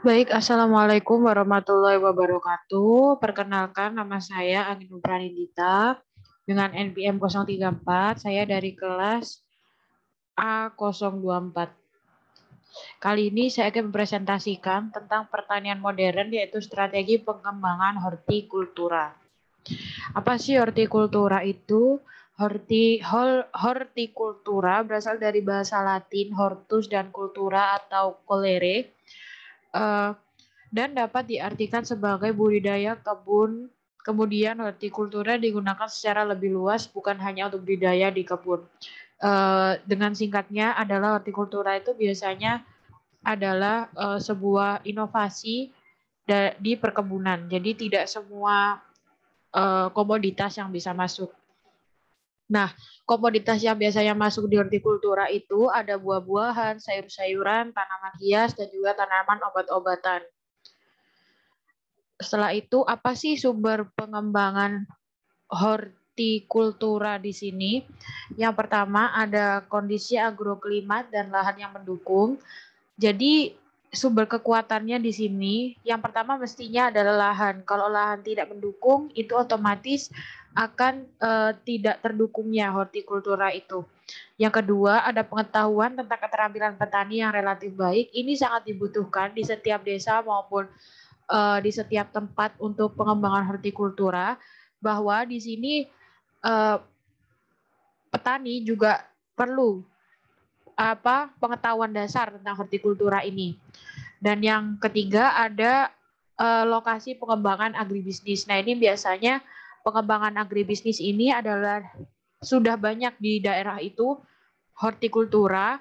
Baik, Assalamualaikum warahmatullahi wabarakatuh. Perkenalkan, nama saya Angin Pranindita dengan NPM 034. Saya dari kelas A024. Kali ini saya akan mempresentasikan tentang pertanian modern, yaitu strategi pengembangan hortikultura. Apa sih hortikultura itu? Hortikultura berasal dari bahasa Latin hortus dan kultura atau colere, eh, dan dapat diartikan sebagai budidaya kebun. Kemudian hortikultura digunakan secara lebih luas, bukan hanya untuk budidaya di kebun. Dengan singkatnya adalah hortikultura itu biasanya adalah sebuah inovasi di perkebunan. Jadi tidak semua komoditas yang bisa masuk. Nah, komoditas yang biasanya masuk di hortikultura itu ada buah-buahan, sayur-sayuran, tanaman hias, dan juga tanaman obat-obatan. Setelah itu, apa sih sumber pengembangan hortikultura di sini? Yang pertama ada kondisi agroklimat dan lahan yang mendukung. Jadi sumber kekuatannya di sini, yang pertama mestinya adalah lahan. Kalau lahan tidak mendukung, itu otomatis akan tidak terdukungnya hortikultura itu. Yang kedua, ada pengetahuan tentang keterampilan petani yang relatif baik. Ini sangat dibutuhkan di setiap desa maupun di setiap tempat untuk pengembangan hortikultura, bahwa di sini uh, petani juga perlu pengetahuan dasar tentang hortikultura ini. Dan yang ketiga ada lokasi pengembangan agribisnis. Nah, ini biasanya pengembangan agribisnis ini adalah sudah banyak di daerah itu hortikultura,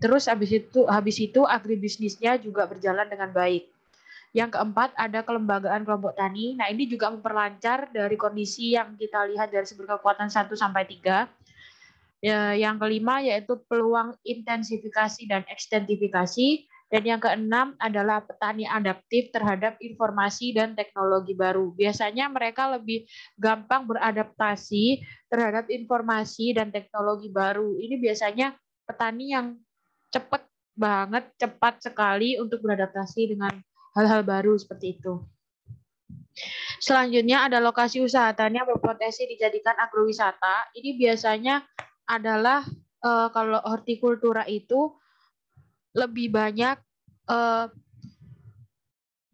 terus habis itu agribisnisnya juga berjalan dengan baik. Yang keempat ada kelembagaan kelompok tani. Nah, ini juga memperlancar dari kondisi yang kita lihat dari sumber kekuatan 1 sampai 3. Yang kelima yaitu peluang intensifikasi dan ekstensifikasi. Dan yang keenam adalah petani adaptif terhadap informasi dan teknologi baru. Biasanya mereka lebih gampang beradaptasi terhadap informasi dan teknologi baru. Ini biasanya petani yang cepat sekali untuk beradaptasi dengan hal-hal baru seperti itu. Selanjutnya ada lokasi usaha tani yang berpotensi dijadikan agrowisata. Ini biasanya adalah kalau hortikultura itu lebih banyak eh,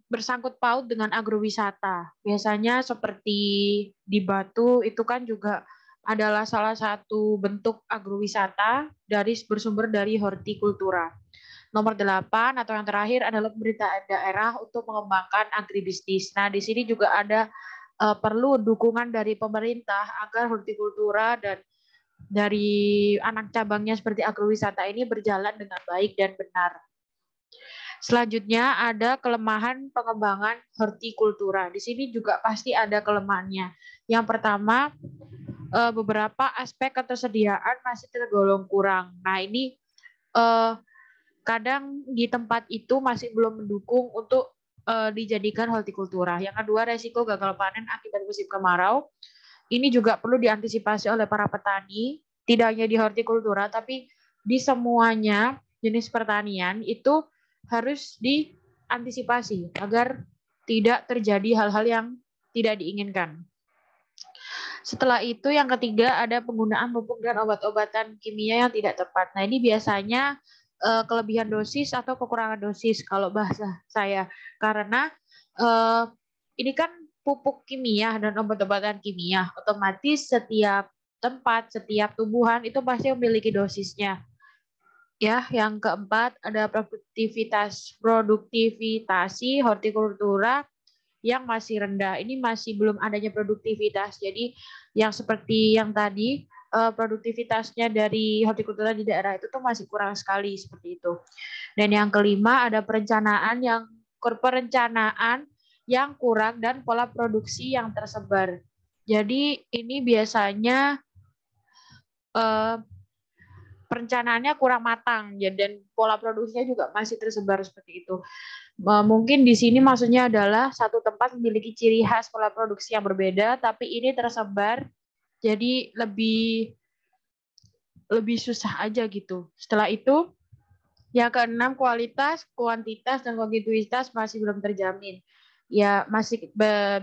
bersangkut paut dengan agrowisata. Biasanya seperti di Batu itu kan juga adalah salah satu bentuk agrowisata dari bersumber dari hortikultura. Nomor 8 atau yang terakhir adalah pemerintahan daerah untuk mengembangkan agribisnis. Nah, di sini juga ada perlu dukungan dari pemerintah agar hortikultura dan dari anak cabangnya seperti agrowisata ini berjalan dengan baik dan benar. Selanjutnya ada kelemahan pengembangan hortikultura. Di sini juga pasti ada kelemahannya. Yang pertama, beberapa aspek ketersediaan masih tergolong kurang. Nah, ini kadang di tempat itu masih belum mendukung untuk dijadikan hortikultura. Yang kedua, resiko gagal panen akibat musim kemarau. Ini juga perlu diantisipasi oleh para petani, tidak hanya di hortikultura, tapi di semuanya jenis pertanian itu harus diantisipasi agar tidak terjadi hal-hal yang tidak diinginkan. Setelah itu yang ketiga ada penggunaan pupuk dan obat-obatan kimia yang tidak tepat. Nah, ini biasanya kelebihan dosis atau kekurangan dosis kalau bahasa saya. Karena uh, ini kan pupuk kimia dan obat-obatan kimia, otomatis setiap tempat, setiap tumbuhan itu pasti memiliki dosisnya. Ya, yang keempat ada produktivitasi hortikultura yang masih rendah. Ini masih belum adanya produktivitas. Jadi yang seperti yang tadi produktivitasnya dari hortikultura di daerah itu tuh masih kurang sekali seperti itu. Dan yang kelima ada perencanaan yang kurang dan pola produksi yang tersebar. Jadi ini biasanya eh, perencanaannya kurang matang ya, dan pola produksinya juga masih tersebar seperti itu. Mungkin di sini maksudnya adalah satu tempat memiliki ciri khas pola produksi yang berbeda, tapi ini tersebar jadi lebih lebih susah aja gitu. Setelah itu Yang keenam, kualitas, kuantitas, dan kontinuitas masih belum terjamin. Ya, masih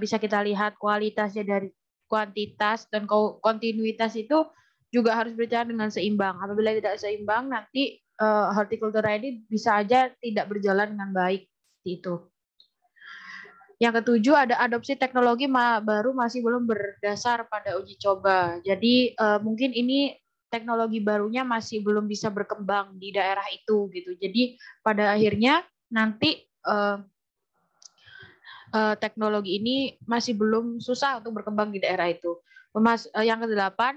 bisa kita lihat kualitasnya dari kuantitas dan kontinuitas itu juga harus berjalan dengan seimbang. Apabila tidak seimbang, nanti hortikultura ini bisa aja tidak berjalan dengan baik. Itu. Yang ketujuh, ada adopsi teknologi baru masih belum berdasar pada uji coba. Jadi mungkin ini teknologi barunya masih belum bisa berkembang di daerah itu gitu. Jadi pada akhirnya nanti teknologi ini masih belum susah untuk berkembang di daerah itu. Yang kedelapan,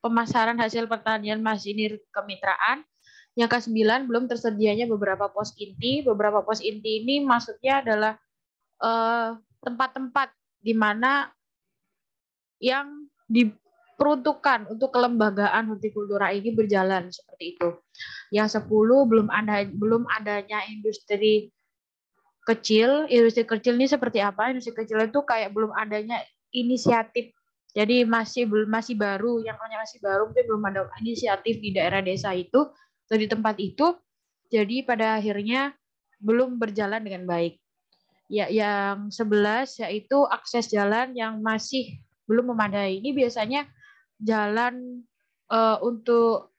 pemasaran hasil pertanian masinir kemitraan. Yang kesembilan, belum tersedianya beberapa pos inti. Beberapa pos inti ini maksudnya adalah tempat-tempat di mana yang diperuntukkan untuk kelembagaan hortikultura ini berjalan seperti itu. Yang 10, belum adanya industri kecil. Industri kecil ini seperti apa? Industri kecil itu kayak belum adanya inisiatif. Jadi masih baru, yang namanya masih baru, mungkin belum ada inisiatif di daerah desa itu atau di tempat itu. Jadi pada akhirnya belum berjalan dengan baik. Ya, yang 11 yaitu akses jalan yang masih belum memadai. Ini biasanya jalan untuk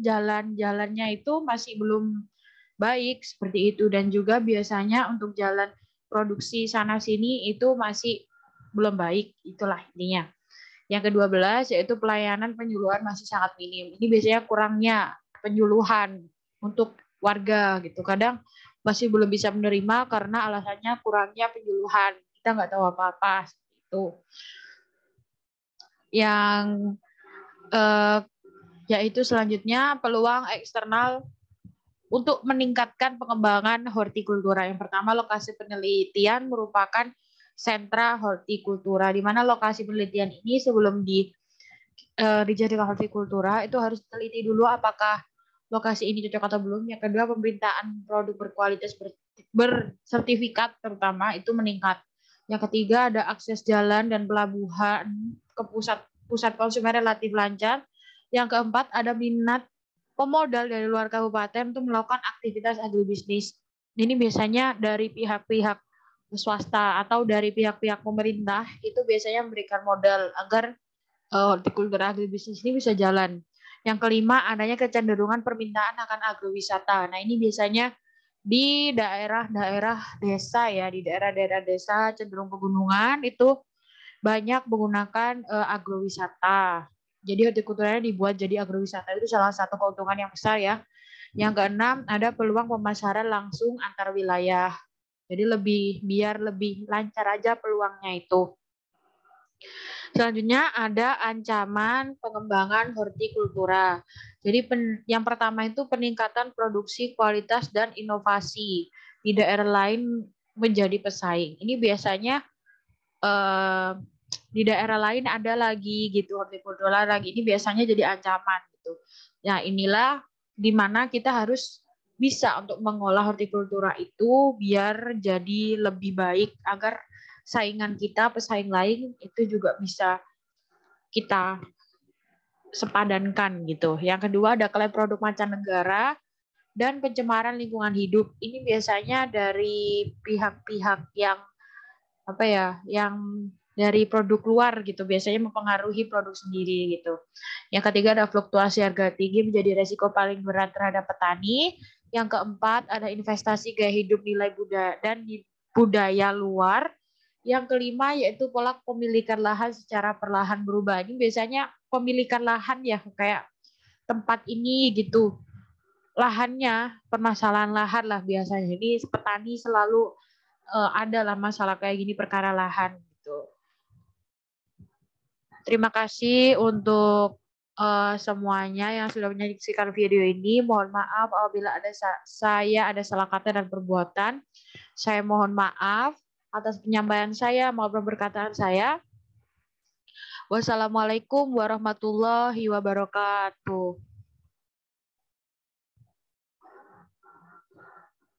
jalan-jalannya itu masih belum baik seperti itu, dan juga biasanya untuk jalan produksi sana sini itu masih belum baik. Itulah intinya. Yang ke-12 yaitu pelayanan penyuluhan masih sangat minim. Ini biasanya kurangnya penyuluhan untuk warga gitu. Kadang masih belum bisa menerima karena alasannya kurangnya penyuluhan. Kita nggak tahu apa-apa itu. Yang yaitu selanjutnya peluang eksternal untuk meningkatkan pengembangan hortikultura. Yang pertama, lokasi penelitian merupakan sentra hortikultura, di mana lokasi penelitian ini sebelum dijadikan hortikultura itu harus teliti dulu apakah lokasi ini cocok atau belum. Yang kedua, pemberitaan produk berkualitas bersertifikat terutama itu meningkat. Yang ketiga, ada akses jalan dan pelabuhan ke pusat konsumen relatif lancar. Yang keempat, ada minat pemodal dari luar kabupaten untuk melakukan aktivitas agribisnis. Ini biasanya dari pihak-pihak swasta atau dari pihak-pihak pemerintah itu biasanya memberikan modal agar hortikultura agribisnis ini bisa jalan. Yang kelima, adanya kecenderungan permintaan akan agrowisata. Nah, ini biasanya di daerah-daerah desa ya, di daerah-daerah desa cenderung pegunungan itu banyak menggunakan agrowisata. Jadi hortikulturanya dibuat jadi agrowisata, itu salah satu keuntungan yang besar ya. Yang keenam, ada peluang pemasaran langsung antar wilayah. Jadi biar lebih lancar aja peluangnya itu. Selanjutnya ada ancaman pengembangan hortikultura. Jadi yang pertama itu peningkatan produksi, kualitas, dan inovasi di daerah lain menjadi pesaing. Ini biasanya di daerah lain ada lagi gitu hortikultura lagi, ini biasanya jadi ancaman gitu. Nah, inilah di mana kita harus bisa untuk mengolah hortikultura itu biar jadi lebih baik agar saingan kita, pesaing lain itu juga bisa kita sepadankan gitu. Yang kedua, ada klaim produk mancanegara dan pencemaran lingkungan hidup. Ini biasanya dari pihak-pihak yang yang dari produk luar gitu, biasanya mempengaruhi produk sendiri gitu. Yang ketiga, ada fluktuasi harga tinggi menjadi resiko paling berat terhadap petani. Yang keempat, ada investasi gaya hidup nilai budaya luar. Yang kelima, yaitu pola pemilikan lahan secara perlahan berubah. Ini biasanya pemilikan lahan ya, kayak tempat ini gitu. Lahannya, permasalahan lahan lah biasanya. Ini petani selalu ada lah masalah kayak gini perkara lahan gitu. Terima kasih untuk semuanya yang sudah menyaksikan video ini. Mohon maaf apabila saya ada salah kata dan perbuatan. Saya mohon maaf atas penyampaian saya maupun perkataan saya. Wassalamualaikum warahmatullahi wabarakatuh.